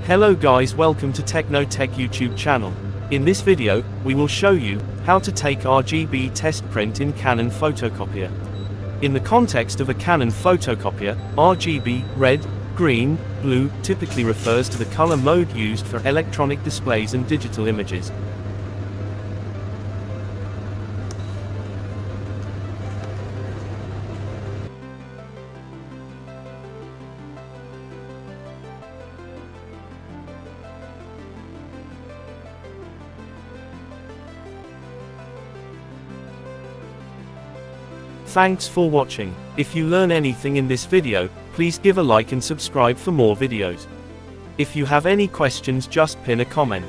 Hello guys, welcome to Techno Tech YouTube channel. In this video, we will show you how to take RGB test print in Canon photocopier. In the context of a Canon photocopier, RGB, red, green, blue, typically refers to the color mode used for electronic displays and digital images. Thanks for watching. If you learn anything in this video, please give a like and subscribe for more videos. If you have any questions, just pin a comment.